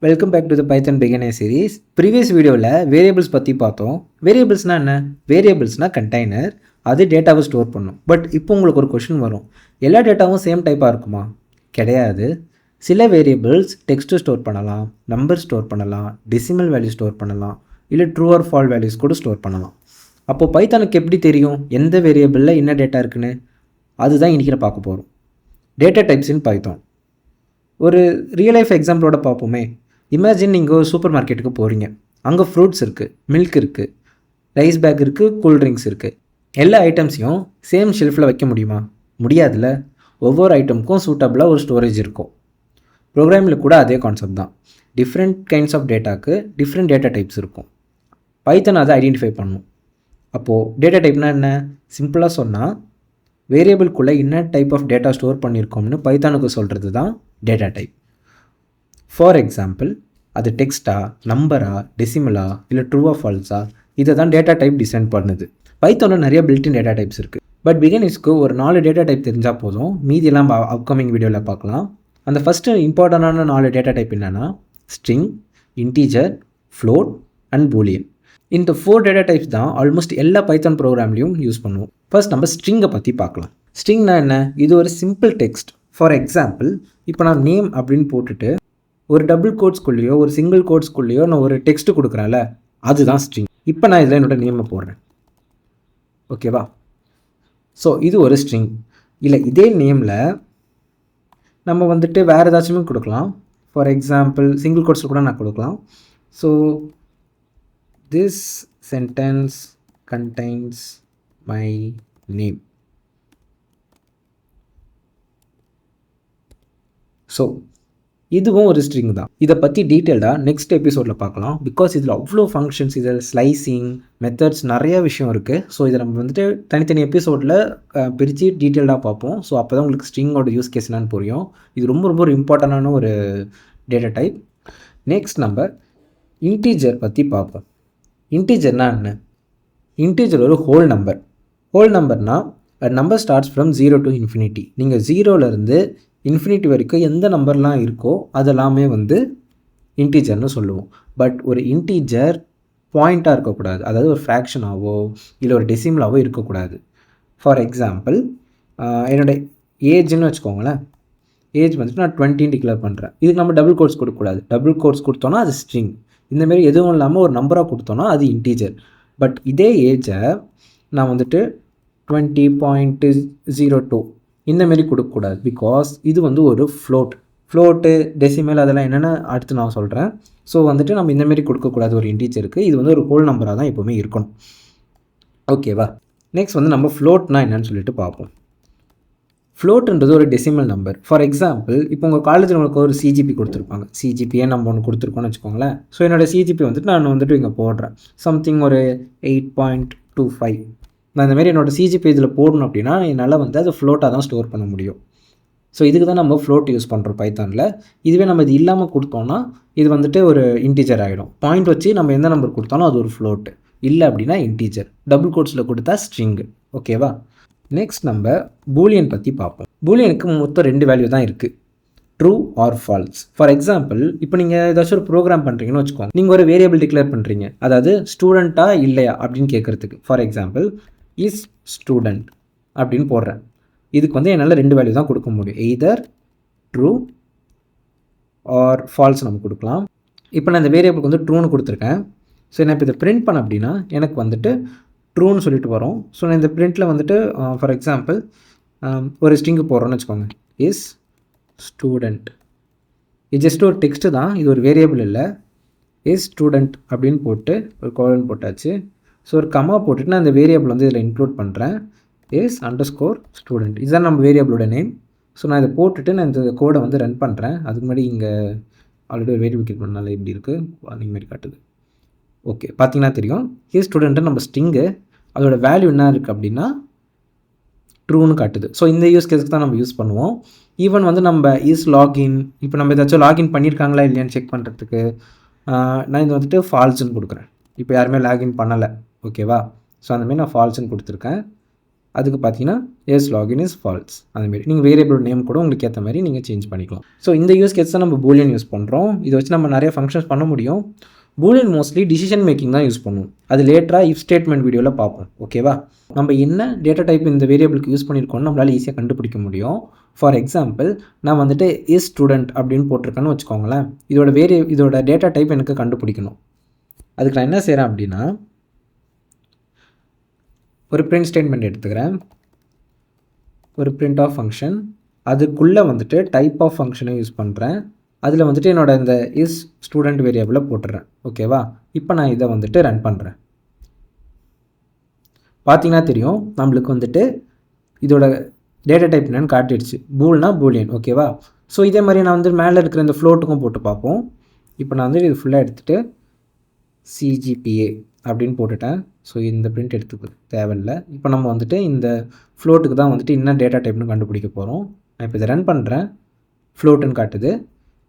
Welcome back to the Python beginner series. Previous வீடியோவில் variables பற்றி பார்த்தோம். வேரியபிள்ஸ்னால் என்ன? வேரியபிள்ஸ்னால் கண்டெய்னர், அது டேட்டாவை ஸ்டோர் பண்ணும். பட் இப்போ உங்களுக்கு ஒரு கொஷின் வரும், எல்லா டேட்டாவும் சேம் டைப்பாக இருக்குமா? கிடையாது. சில வேரியபிள்ஸ் டெக்ஸ்ட்டு ஸ்டோர் பண்ணலாம், நம்பர் ஸ்டோர் பண்ணலாம், டெசிமல் வேல்யூ ஸ்டோர் பண்ணலாம், இல்லை ட்ரூ ஆர் ஃபால்ஸ் வேல்யூஸ் கூட ஸ்டோர் பண்ணலாம். அப்போது பைத்தானுக்கு எப்படி தெரியும் எந்த வேரியபிளில் என்ன டேட்டா இருக்குன்னு? அதுதான் இன்றைக்கி பார்க்க போகிறோம். டேட்டா டைப்ஸ் இன் பைத்தான். ஒரு ரியல் லைஃப் எக்ஸாம்பிளோட பார்ப்போமே. இமேஜின் நீங்கள் ஒரு சூப்பர் மார்க்கெட்டுக்கு போகிறீங்க. அங்கே ஃப்ரூட்ஸ் இருக்குது, மில்க் இருக்குது, ரைஸ் பேக் இருக்குது, கூல்ட்ரிங்க்ஸ் இருக்குது. எல்லா ஐட்டம்ஸையும் சேம் ஷெல்ஃபில் வைக்க முடியுமா? முடியாதுல்ல. ஒவ்வொரு ஐட்டமுக்கும் சூட்டபிளாக ஒரு ஸ்டோரேஜ் இருக்கும். ப்ரோக்ராமில் கூட அதே கான்செப்ட் தான். டிஃப்ரெண்ட் கைண்ட்ஸ் ஆஃப் டேட்டாக்கு டிஃப்ரெண்ட் டேட்டா டைப்ஸ் இருக்கும். பைத்தன் அதை ஐடென்டிஃபை பண்ணும். அப்போது டேட்டா டைப்னால் என்ன? சிம்பிளாக சொன்னால் வேரியபிள்குள்ளே என்ன டைப் ஆஃப் டேட்டா ஸ்டோர் பண்ணியிருக்கோம்னு பைத்தானுக்கு சொல்கிறது தான் டேட்டா டைப். ஃபார் எக்ஸாம்பிள், அது டெக்ஸ்ட்டா, நம்பரா, டெசிமலா, இல்லை ட்ரூவா ஃபால்ஸா, இதை தான் டேட்டா டைப் டிசைன் பண்ணுது. பைத்தானில் நிறைய பில்டின் டேட்டா டைப்ஸ் இருக்குது. பட் பிகினர்ஸ்க்கு ஒரு 4 டேட்டா டைப் தெரிஞ்சால் போதும். மீதியெல்லாம் அப்கமிங் வீடியோவில் பார்க்கலாம். அந்த ஃபஸ்ட்டு இம்பார்ட்டண்டான 4 டேட்டா டைப் என்னென்னா string, integer, float and Boolean. இந்த 4 டேட்டா டைப்ஸ் தான் ஆல்மோஸ்ட் எல்லா பைத்தான் ப்ரோக்ராம்லையும் யூஸ் பண்ணுவோம். ஃபர்ஸ்ட் நம்ம ஸ்ட்ரிங்கை பற்றி பார்க்கலாம். ஸ்ட்ரிங்னா என்ன? இது ஒரு சிம்பிள் டெக்ஸ்ட். ஃபார் எக்ஸாம்பிள், இப்போ நான் நேம் அப்படின்னு போட்டுட்டு ஒரு டபுள் கோட்ஸ்குள்ளேயோ ஒரு சிங்கிள் கோட்ஸ்குள்ளேயோ நான் ஒரு டெக்ஸ்ட்டு கொடுக்குறேன்ல, அதுதான் ஸ்ட்ரிங். இப்போ நான் இதில் என்னோடய நேமை போடுறேன், ஓகேவா? ஸோ இது ஒரு ஸ்ட்ரிங். இல்லை, இதே நேமில் நம்ம வந்துட்டு வேறு ஏதாச்சுமே கொடுக்கலாம். ஃபார் எக்ஸாம்பிள், சிங்கிள் கோட்ஸில் கூட நான் கொடுக்கலாம். So this sentence contains my name. So இதுவும் ஒரு ஸ்ட்ரிங் தான். இதை பற்றி டீட்டெயில்டாக நெக்ஸ்ட் எபிசோடில் பார்க்கலாம். பிகாஸ் இதில் அவ்வளோ ஃபங்க்ஷன்ஸ், இதில் ஸ்லைசிங் மெத்தட்ஸ் நிறையா விஷயம் இருக்குது. ஸோ இதை நம்ம வந்துட்டு தனித்தனி எபிசோடில் பிரித்து டீட்டெயில்டாக பார்ப்போம். ஸோ அப்போ தான் உங்களுக்கு ஸ்ட்ரிங்கோட யூஸ் கேஸ் என்னன்னு புரியும். இது ரொம்ப ரொம்ப ஒரு இம்பார்ட்டண்டான ஒரு டேட்டா டைப். நெக்ஸ்ட் நம்ம இன்டீஜர் பற்றி பார்ப்போம். இன்டீஜர்னால் என்ன? இன்டீஜர் ஒரு ஹோல் நம்பர். ஹோல் நம்பர்னால் number starts from 0 to infinity. நீங்கள் 0லேருந்து இன்ஃபினிட்டி வரைக்கும் எந்த நம்பர்லாம் இருக்கோ அதெல்லாமே வந்து இன்டீஜர்னு சொல்லுவோம். பட் ஒரு இன்டீஜர் பாயிண்ட்டாக இருக்கக்கூடாது. அதாவது ஒரு ஃப்ராக்ஷனாவோ இல்லை ஒரு டெசிமலாவோ இருக்கக்கூடாது. ஃபார் எக்ஸாம்பிள், என்னோடய ஏஜ்னு வச்சுக்கோங்களேன். ஏஜ் வந்துட்டு நான் 20 டிக்ளேர் பண்ணுறேன். இதுக்கு நம்ம டபுள் கோட்ஸ் கொடுக்கக்கூடாது. டபுள் கோட்ஸ் கொடுத்தோன்னா அது ஸ்ட்ரிங். இந்தமாரி எதுவும் இல்லாமல் ஒரு நம்பராக கொடுத்தோன்னா அது இன்டீஜர். பட் இதே ஏஜை நான் வந்துட்டு 20.02 இந்தமாரி கொடுக்கக்கூடாது. பிகாஸ் இது வந்து ஒரு ஃப்ளோட்டு டெசிமல் அதெல்லாம் என்னென்னு அடுத்து நான் சொல்கிறேன். ஸோ வந்துட்டு நம்ம இந்தமாரி கொடுக்கக்கூடாது ஒரு இன்டீஜருக்கு. இது வந்து ஒரு ஹோல் நம்பராக தான் எப்போவுமே இருக்கணும், ஓகேவா? நெக்ஸ்ட் வந்து நம்ம ஃப்ளோட்னா என்னன்னு சொல்லிட்டு பார்ப்போம். ஃப்ளோட்டுன்றது ஒரு டெசிமல் நம்பர். ஃபார் எக்ஸாம்பிள், இப்போ உங்கள் காலேஜில் உங்களுக்கு ஒரு சிஜிபி கொடுத்துருப்பாங்க. சிஜிபியே நம்ம ஒன்று கொடுத்துருக்கோன்னு வச்சுக்கோங்களேன். ஸோ என்னோடய சிஜிபி வந்துட்டு நான் வந்துட்டு இங்கே போடுறேன் சம்திங் ஒரு 8.25. நான் இந்தமாரி என்னோடய சிஜிபி இதில் போடணும் அப்படின்னா என்னால் வந்து அதை ஃப்ளோட்டாக தான் ஸ்டோர் பண்ண முடியும். ஸோ இதுக்கு தான் நம்ம ஃப்ளோட் யூஸ் பண்ணுறோம் பைத்தானில். இதுவே நம்ம இது இல்லாமல் கொடுத்தோன்னா இது வந்துட்டு ஒரு இன்டீஜர் ஆகிடும். பாயிண்ட் வச்சு நம்ம எந்த நம்பர் கொடுத்தாலும் அது ஒரு ஃப்ளோட்டு. இல்லை அப்படின்னா இன்டீஜர். டபுள் கோட்ஸில் கொடுத்தா ஸ்ட்ரிங்கு, ஓகேவா? நெக்ஸ்ட் நம்ம பூலியன் பற்றி பார்ப்போம். பூலியனுக்கு மொத்தம் 2 வேல்யூ தான் இருக்குது, true or false. For example, இப்போ நீங்கள் ஏதாச்சும் ஒரு ப்ரோக்ராம் பண்ணுறீங்கன்னு வச்சுக்கோங்க. நீங்கள் ஒரு வேரியபிள் டிக்ளேர் பண்ணுறீங்க, அதாவது ஸ்டூடெண்ட்டாக இல்லையா அப்படின்னு கேட்குறதுக்கு. ஃபார் எக்ஸாம்பிள், இஸ் ஸ்டூடெண்ட் அப்படின்னு போடுறேன். இதுக்கு வந்து என்னால் 2 வேல்யூ தான் கொடுக்க முடியும். எய்தர் ட்ரூ ஆர் ஃபால்ஸ் நம்ம கொடுக்கலாம். இப்போ நான் இந்த வேரியபிளுக்கு வந்து ட்ரூன்னு கொடுத்துருக்கேன். ஸோ நான் இப்போ இதை பிரிண்ட் பண்ண அப்படின்னா எனக்கு வந்துட்டு ட்ரூன்னு சொல்லிட்டு வரும். ஸோ நான் இந்த பிரிண்ட்டில் வந்துட்டு ஃபார் எக்ஸாம்பிள் ஒரு ஸ்ட்ரிங்கு போடுறோன்னு வச்சுக்கோங்க, இஸ் ஸ்டூடெண்ட். இது ஜஸ்ட் ஒரு டெக்ஸ்ட்டு தான், இது ஒரு வேரியபிள் இல்லை. இஸ் ஸ்டூடெண்ட் அப்படின்னு போட்டு ஒரு கோலன் போட்டாச்சு. ஸோ ஒரு கமா போட்டுட்டு நான் இந்த வேரியபிள் வந்து இதில் இன்க்ளூட் பண்ணுறேன், இஸ் அண்டர்ஸ்கோர் ஸ்டூடெண்ட். இதுதான் நம்ம வேரியபிளோட நேம். ஸோ நான் இதை போட்டுட்டு நான் இந்த கோடை வந்து ரன் பண்ணுறேன். அதுக்கு முன்னாடி இங்கே ஆல்ரெடி ஒரு வேரியபிள் கிளிக் பண்ணனால இப்படி இருக்குது, வார்னிங் மாதிரி காட்டுது. ஓகே, பார்த்தீங்கன்னா தெரியும், இஸ் ஸ்டூடெண்ட்டு நம்ம ஸ்ட்ரிங்கு, அதோட வேல்யூ என்ன இருக்குது அப்படின்னா ட்ரூன்னு காட்டுது. ஸோ இந்த யூஸ் கேஸுக்கு தான் நம்ம யூஸ் பண்ணுவோம். ஈவன் வந்து நம்ம இஸ் லாகின், இப்போ நம்ம ஏதாச்சும் லாகின் பண்ணியிருக்காங்களா இல்லையான்னு செக் பண்ணுறதுக்கு நான் இது வந்துட்டு ஃபால்ஸ்ன்னு கொடுக்குறேன். இப்போ யாருமே லாகின் பண்ணலை, ஓகேவா? ஸோ அந்தமாரி நான் ஃபால்ஸ்ன்னு கொடுத்துருக்கேன். அதுக்கு பார்த்தீங்கன்னா எஸ் லாகின் இஸ் ஃபால்ஸ். அதுமாரி நீங்கள் வேரியபிள் நேம் கூட உங்களுக்கு ஏற்ற மாதிரி நீங்கள் சேஞ்ச் பண்ணிக்கலாம். ஸோ இந்த யூஸ் கேஸ் தான் நம்ம பூலியன் யூஸ் பண்ணுறோம். இதை வச்சு நம்ம நிறைய ஃபங்க்ஷன்ஸ் பண்ண முடியும். பூலியன் மோஸ்ட்லி டிசிஷன் மேக்கிங் தான் யூஸ் பண்ணுவோம். அது லேட்டராக இஃப் ஸ்டேட்மெண்ட் வீடியோவில் பார்ப்போம். ஓகேவா? நம்ம என்ன டேட்டா டைப் இந்த வேரியபிளுக்கு யூஸ் பண்ணியிருக்கோம்னு நம்மளால் ஈஸியாக கண்டுபிடிக்க முடியும். ஃபார் எக்ஸாம்பிள் நான் வந்துட்டு இஸ் ஸ்டூடெண்ட் அப்படின்னு போட்டிருக்கேன்னு வச்சுக்கோங்களேன். இதோட டேட்டா டைப் எனக்கு கண்டுபிடிக்கணும். அதுக்கு நான் என்ன செய்கிறேன் அப்படின்னா, ஒரு பிரிண்ட் ஸ்டேட்மெண்ட் எடுத்துக்கிறேன். ஒரு பிரிண்ட் ஆஃப் ஃபங்க்ஷன், அதுக்குள்ளே வந்துட்டு டைப் ஆஃப் ஃபங்க்ஷனை யூஸ் பண்ணுறேன். அதில் வந்துட்டு என்னோட இந்த இஸ் ஸ்டூடெண்ட் வேரியபிளை போட்டுறேன். ஓகேவா? இப்போ நான் இதை வந்துட்டு ரன் பண்ணுறேன். பார்த்தீங்கன்னா தெரியும் நம்மளுக்கு வந்துட்டு இதோட டேட்டா டைப் என்னன்னு காட்டிடுச்சு. பூல்னா பூலியன். ஓகேவா? ஸோ இதே மாதிரி நான் வந்து மேலே இருக்கிற இந்த ஃப்ளோட்டுக்கும் போட்டு பார்ப்போம். இப்போ நான் வந்து இது ஃபுல்லாக எடுத்துகிட்டு CGPA அப்படின்னு போட்டுட்டேன். ஸோ இந்த பிரிண்ட் எடுத்துக்க தேவையில்லை. இப்போ நம்ம வந்துட்டு இந்த ஃப்ளோட்டுக்கு தான் வந்துட்டு என்ன டேட்டா டைப்னு கண்டுபிடிக்க போகிறோம். நான் இப்போ இதை ரன் பண்ணுறேன். ஃப்ளோட்டுன்னு காட்டுது.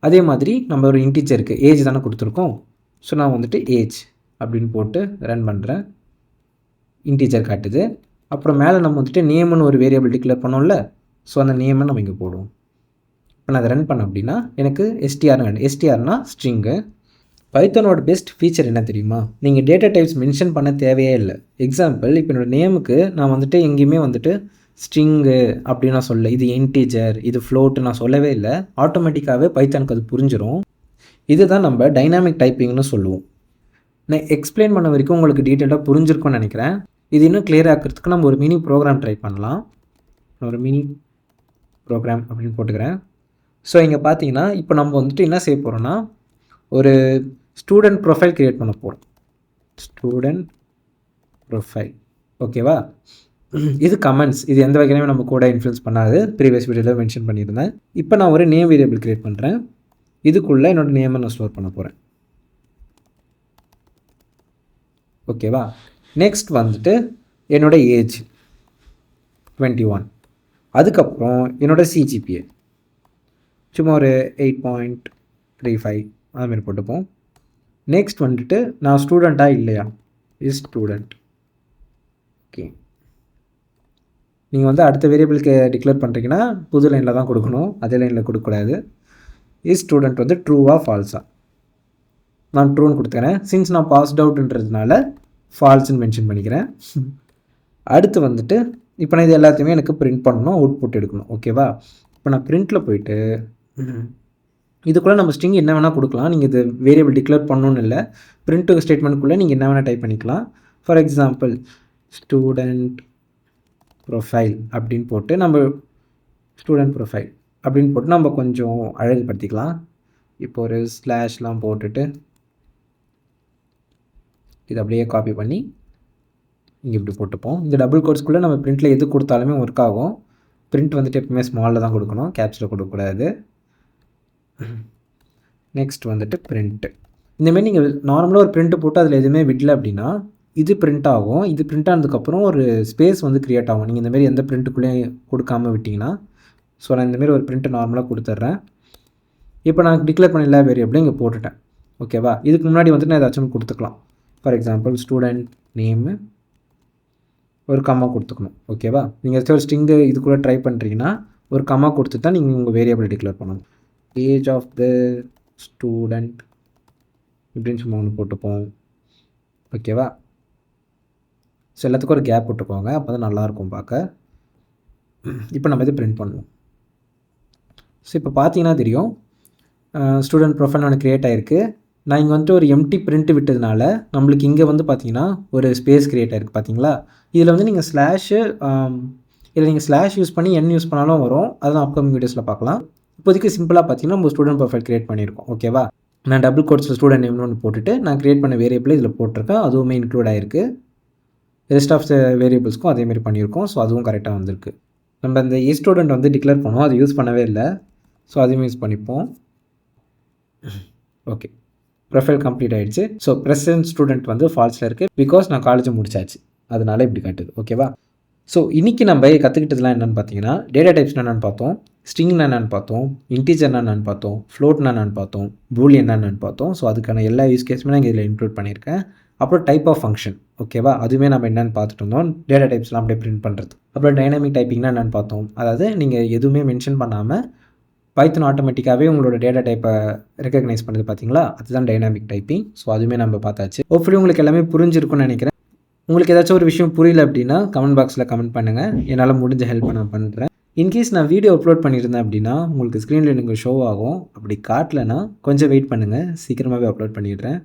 அதே மாதிரி நம்ம ஒரு இன்டீஜருக்கு ஏஜ் தானே கொடுத்துருக்கோம். ஸோ நான் வந்துட்டு ஏஜ் அப்படின்னு போட்டு ரன் பண்ணுறேன். இன்டீஜர் காட்டுது. அப்புறம் மேலே நம்ம வந்துட்டு நேம்னு ஒரு வேரியபிள் டிக்ளேர் பண்ணோம்ல. ஸோ அந்த நேமை நம்ம இங்கே போடுவோம். இப்போ நான் அதை ரன் பண்ணேன் அப்படின்னா எனக்கு எஸ்டிஆர்னா ஸ்ட்ரிங்கு. பைத்தானோட பெஸ்ட் ஃபீச்சர் என்ன தெரியுமா? நீங்கள் டேட்டா டைப்ஸ் மென்ஷன் பண்ண தேவையே இல்லை. எக்ஸாம்பிள் இப்போ என்னோடய நேமுக்கு நான் வந்துட்டு எங்கேயுமே வந்துட்டு ஸ்ட்ரிங்கு அப்படின்னு நான் சொல்ல, இது இன்டீஜர், இது ஃப்ளோட்டு நான் சொல்லவே இல்லை. ஆட்டோமேட்டிக்காகவே பைத்தானுக்கு அது புரிஞ்சிடும். இதுதான் நம்ம டைனாமிக் டைப்பிங்னு சொல்லுவோம். நான் எக்ஸ்பிளைன் பண்ண வரைக்கும் உங்களுக்கு டீட்டெயிலாக புரிஞ்சிருக்கும்னு நினைக்கிறேன். இது இன்னும் கிளியர் ஆக்கிறதுக்கு நம்ம ஒரு மினி ப்ரோக்ராம் ட்ரை பண்ணலாம். ஒரு மினி ப்ரோக்ராம் அப்படின்னு போட்டுக்கிறேன். ஸோ இங்கே பார்த்தீங்கன்னா இப்போ நம்ம வந்துட்டு என்ன செய்ய போகிறோன்னா, ஒரு ஸ்டூடெண்ட் ப்ரொஃபைல் க்ரியேட் பண்ண போகிறோம். Student profile. ஓகேவா? இது கமெண்ட்ஸ். இது எந்த வகையிலுமே நம்ம கூட இன்ஃப்ளூயன்ஸ் பண்ணாது. ப்ரீவியஸ் வீடியோவில் மென்ஷன் பண்ணியிருந்தேன். இப்போ நான் ஒரு நேம் வேரியபிள் க்ரியேட் பண்ணுறேன். இதுக்குள்ளே என்னோடய நேமை நான் ஸ்டோர் பண்ண போகிறேன். ஓகேவா? நெக்ஸ்ட் வந்துட்டு என்னோடய ஏஜ் 21. அதுக்கப்புறம் என்னோடய CGPA சும்மா ஒரு 8.35 அதுமாரி போட்டுப்போம். நெக்ஸ்ட் வந்துட்டு நான் ஸ்டூடெண்ட்டாக இல்லையா, இஸ் ஸ்டூடெண்ட். ஓகே, நீங்கள் வந்து அடுத்த வேரியபிளுக்கு டிக்ளேர் பண்ணுறீங்கன்னா புது லைனில் தான் கொடுக்கணும், அதே லைனில் கொடுக்கக்கூடாது. இஸ் ஸ்டூடெண்ட் வந்து ட்ரூவா ஃபால்ஸா? நான் ட்ரூன்னு கொடுத்துக்கிறேன். சின்ஸ் நான் பாஸ்ட் அவுட்ன்றதுனால ஃபால்ஸ்ன்னு மென்ஷன் பண்ணிக்கிறேன். அடுத்து வந்துட்டு இப்போ நான் இது எல்லாத்தையுமே எனக்கு பிரிண்ட் பண்ணணும், அவுட்புட் எடுக்கணும். ஓகேவா? இப்போ நான் பிரிண்ட்டில் போயிட்டு இதுக்குள்ளே நம்ம ஸ்ட்ரிங் என்ன வேணால் கொடுக்கலாம். நீங்கள் இது வேரியபிள் டிக்ளேர் பண்ணணுன்னு இல்லை. பிரிண்ட் ஸ்டேட்மெண்ட்டுக்குள்ளே நீங்கள் என்ன வேணால் டைப் பண்ணிக்கலாம். ஃபார் எக்ஸாம்பிள் ஸ்டூடெண்ட் ப்ரொஃபைல் அப்படின்னு போட்டு நம்ம ஸ்டூடெண்ட் ப்ரொஃபைல் அப்படின்னு போட்டு நம்ம கொஞ்சம் அழகுபடுத்திக்கலாம். இப்போ ஒரு ஸ்லாஷ்லாம் போட்டுட்டு இது அப்படியே காப்பி பண்ணி இங்கே இப்படி போட்டுப்போம். இந்த டபுள் கோட்ஸ்குள்ளே நம்ம பிரிண்ட்டில் எது கொடுத்தாலுமே ஒர்க் ஆகும். பிரிண்ட் வந்துட்டு எப்பவுமே ஸ்மாலில் தான் கொடுக்கணும், கேப்ஸில் கொடுக்கக்கூடாது. நெக்ஸ்ட் வந்துட்டு பிரிண்ட்டு. இந்தமாரி நீங்கள் நார்மலாக ஒரு பிரிண்ட்டு போட்டு அதில் எதுவுமே விடல அப்படின்னா இது பிரிண்ட் ஆகும். இது பிரிண்ட் ஆனதுக்கப்புறம் ஒரு ஸ்பேஸ் வந்து க்ரியேட் ஆகும். நீங்கள் இந்தமாரி எந்த பிரிண்ட்டுக்குள்ளேயும் கொடுக்காமல் விட்டிங்கன்னா. ஸோ நான் இந்தமாரி ஒரு பிரிண்ட்டு நார்மலாக கொடுத்துட்றேன். இப்போ நான் டிக்ளேர் பண்ண எல்லா வேரியபிளையும் இங்கே போட்டுட்டேன். ஓகேவா? இதுக்கு முன்னாடி வந்துட்டு நான் ஏதாச்சும் கொடுத்துக்கலாம். ஃபார் எக்ஸாம்பிள் ஸ்டூடெண்ட் நேமு ஒரு கம்மா கொடுத்துக்கணும். ஓகேவா? நீங்கள் ஏதாச்சும் ஒரு ஸ்ட்ரிங்கு இதுக்குள்ளே ட்ரை பண்ணுறீங்கன்னா ஒரு கம்மா கொடுத்து தான் நீங்கள் உங்கள் வேரியபிள் டிக்ளேர் பண்ணணும். ஏஜ் ஆஃப் த ஸ்டூடெண்ட் இப்படின்னு சும்மா ஒன்று போட்டுப்போம். ஓகேவா? ஸோ எல்லாத்துக்கும் ஒரு கேப் போட்டுக்கோங்க, அப்போ தான் நல்லாயிருக்கும் பார்க்க. இப்போ நம்ம இது பிரிண்ட் பண்ணுவோம். ஸோ இப்போ பார்த்தீங்கன்னா தெரியும் ஸ்டூடெண்ட் ப்ரொஃபைல் ஒன்று க்ரியேட் ஆகிருக்கு. நான் இங்கே வந்துட்டு ஒரு எம்டி பிரிண்ட் விட்டதுனால நம்மளுக்கு இங்கே வந்து பார்த்தீங்கன்னா ஒரு ஸ்பேஸ் க்ரியேட் ஆகிருக்கு. பார்த்தீங்களா? இதில் வந்து நீங்கள் ஸ்லாஷு இதில் நீங்கள் ஸ்லாஷ் யூஸ் பண்ணி என் யூஸ் பண்ணாலும் வரும். அதெல்லாம் அப்கமிங் வீடியோஸில் பார்க்கலாம். இப்போதைக்கு சிம்பிளாக பார்த்தீங்கன்னா நம்ம ஸ்டூடெண்ட் ப்ரொஃபைல் க்ரியேட் பண்ணியிருக்கோம். ஓகேவா? நான் டபுள் கோட்ஸில் ஸ்டூடெண்ட் நேம்னு ஒன்று போட்டுட்டு நான் க்ரியேட் பண்ண வேரியபிள் இதில் போட்டிருக்கேன். அதுவுமே இன்க்ளூட் ஆகிருக்கு. ரெஸ்ட் ஆஃப் த வேரியபிள்ஸ்க்கும் அதேமாரி பண்ணியிருக்கோம். ஸோ அதுவும் கரெக்டாக வந்திருக்கு. நம்ம இந்த ஸ்டூடெண்ட் வந்து டிக்ளேர் பண்ணுவோம், அது யூஸ் பண்ணவே இல்லை. ஸோ அதையும் யூஸ் பண்ணிப்போம். ஓகே, ப்ரொஃபைல் கம்ப்ளீட் ஆகிடுச்சு. ஸோ ப்ரெசன்ட் ஸ்டூடெண்ட் வந்து ஃபால்ஸில் இருக்குது, பிகாஸ் நான் காலேஜ் முடிச்சாச்சு, அதனால இப்படி காட்டுது. ஓகேவா? ஸோ இன்றைக்கி நம்ம கற்றுக்கிட்டதுலாம் என்னென்னு பார்த்தீங்கன்னா டேட்டா டைப்ஸ்னா என்னென்னு பார்த்தோம், ஸ்ட்ரிங்னா என்னென்னு பார்த்தோம், இன்டீஜர்னா என்னென்னு பார்த்தோம், ஃப்ளோட்னா என்னென்னு பார்த்தோம், பூலியன்னா என்னென்னு பார்த்தோம். ஸோ அதுக்கான எல்லா யூஸ் கேஸுமே நான் இதில் இன்க்ளூட் பண்ணியிருக்கேன். அப்புறம் டைப் ஆஃப் ஃபங்க்ஷன், ஓகேவா? அதுவுமே நம்ம என்னென்னு பார்த்துட்டு இருந்தோம். டேட்டா டைப்ஸ்லாம் அப்படியே பிரிண்ட் பண்ணுறது. அப்புறம் டைனாமிக் டைப்பிங்னா என்னென்னு பார்த்தோம். அதாவது நீங்கள் எதுவுமே மென்ஷன் பண்ணாமல் பைத்தன் ஆட்டோமேட்டிக்காகவே உங்களோட டேட்டா டைப்பை ரெகக்னைஸ் பண்ணுது பார்த்தீங்களா? அதுதான் டைனாமிக் டைப்பிங். ஸோ அதுவுமே நம்ம பார்த்தாச்சு. ஹோப்ஃபுல்லி உங்களுக்கு எல்லாமே புரிஞ்சிருக்கும்னு நினைக்கிறேன். உங்களுக்கு ஏதாச்சும் ஒரு விஷயம் புரியல அப்படின்னா கமெண்ட் பாக்ஸில் கமெண்ட் பண்ணுங்கள். என்னால் முடிஞ்ச ஹெல்ப் நான் பண்ணுறேன். இன்கேஸ் நான் வீடியோ அப்லோட் பண்ணியிருந்தேன் அப்படின்னா உங்களுக்கு ஸ்க்ரீனில் எனக்கு ஷோ ஆகும். அப்படி காட்டலைன்னா கொஞ்சம் வெயிட் பண்ணுங்கள், சீக்கிரமாகவே அப்லோட் பண்ணிடுறேன்.